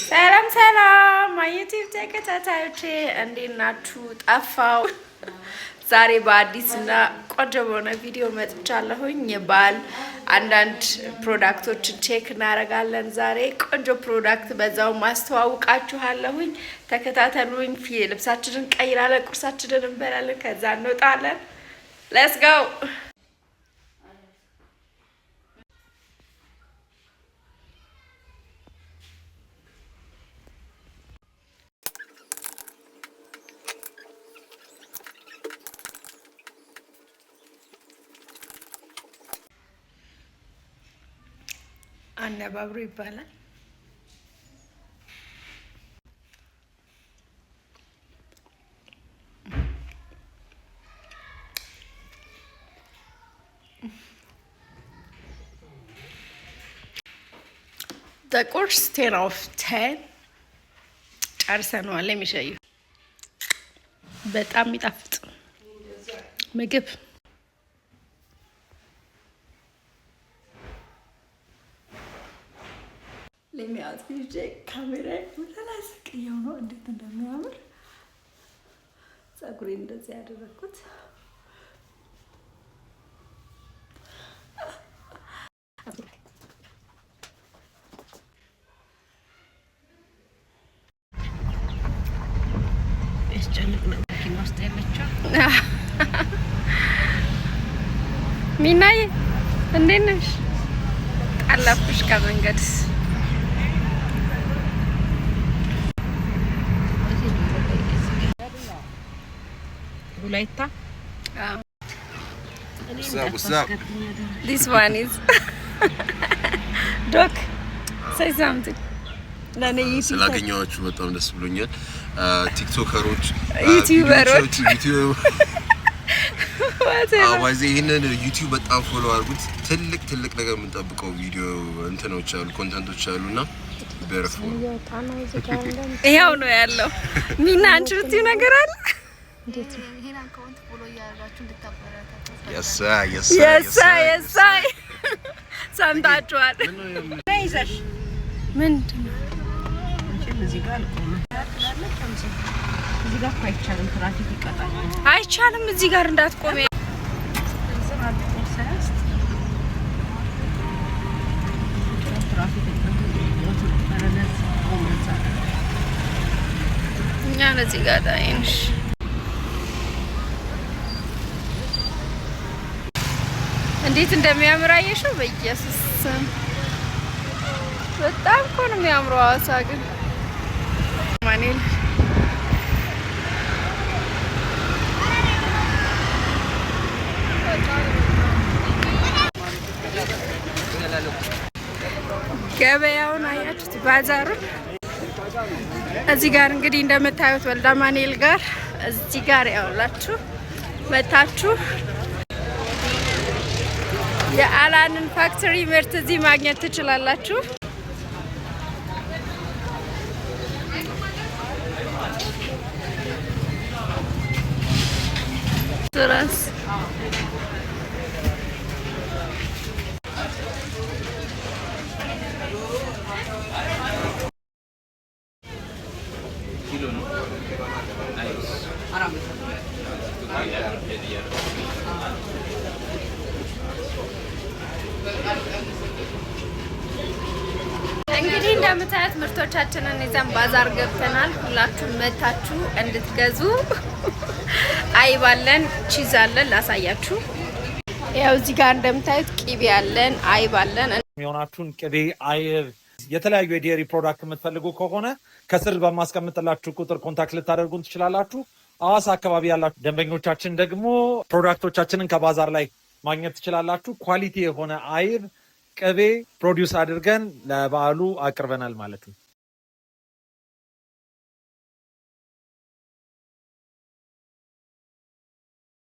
ሰላም ሰላም የዩቲዩብ ተከታታዮቼ እንዴት ናችሁ? ጠፋው። ዛሬ በአዲስና ቆንጆ በሆነ ቪዲዮ መጥቻለሁኝ። የበዓል አንዳንድ ፕሮዳክቶችን ቼክ እናደርጋለን። ዛሬ ቆንጆ ፕሮዳክት በዛው ማስተዋውቃችኋለሁኝ። ተከታተሉኝ። ልብሳችንን ቀይራለን፣ ቁርሳችንን እንበላለን፣ ከዛ እንወጣለን። ሌትስ ጎ። አነባብሮ ይባላል። The course 10 of 10 ጨርሰነዋል። የሚሸዩ በጣም የሚጣፍጥ ምግብ ለሚያት ቪዲዮ ካሜራ ወላላስቀየው ነው። እንዴት እንደሚያምር ፀጉሬ እንደዚህ ያደረኩት ሚናዬ እንዴት ነሽ? ጠለፍኩሽ ከመንገድ Later. What's up? This one is Doc. Say something. ስላገኘኋችሁ በጣም ደስ ብሎኛል። ቲክቶከሮች፣ ዩቲዩበሮች አዋዜ ይሄንን ዩቲዩብ በጣም ፎሎ አድርጉት። ትልቅ ነገር የምንጠብቀው ቪዲዮ እንትኖች አሉ፣ ኮንተንቶች አሉና በረፉ ይሄው ነው ያለው። ሚና አንቺ ብትይው ነገር አለ። እንዴት ነው ይሄን አካውንት ፎሎ ያደረጋችሁ እንድታበረታቱ? የሳ ሰምታችኋል። ነይዘሽ ምንድነው እዚህ ጋር አይቻልም። ትራፊክ ይቀጣል። አይቻልም። እዚህ ጋር እንዳትቆሜ እኛ ለዚህ ጋር ዳይንሽ እንዴት እንደሚያምር አየሽው? በኢየሱስ በጣም እኮ ነው የሚያምረው። ሐዋሳ ግን ማኔል ገበያውን አያችሁት? ባዛሩን እዚህ ጋር እንግዲህ እንደምታዩት ወልዳ ማኔል ጋር እዚህ ጋር ያውላችሁ መታችሁ የአላንን ፋክተሪ ምርት እዚህ ማግኘት ትችላላችሁ። ትራስ እንግዲህ እንደምታዩት ምርቶቻችንን ይዘን ባዛር ገብተናል። ሁላችሁም መታችሁ እንድትገዙ። አይብ አለን፣ ቺዝ አለን። ላሳያችሁ። ያው እዚህ ጋር እንደምታዩት ቂቤ አለን፣ አይብ አለን። የሚሆናችሁን ቅቤ፣ አይብ፣ የተለያዩ የዲየሪ ፕሮዳክት የምትፈልጉ ከሆነ ከስር በማስቀምጥላችሁ ቁጥር ኮንታክት ልታደርጉን ትችላላችሁ። ሐዋሳ አካባቢ ያላችሁ ደንበኞቻችን ደግሞ ፕሮዳክቶቻችንን ከባዛር ላይ ማግኘት ትችላላችሁ። ኳሊቲ የሆነ አይብ ቅቤ ፕሮዲውስ አድርገን ለበዓሉ አቅርበናል ማለት ነው።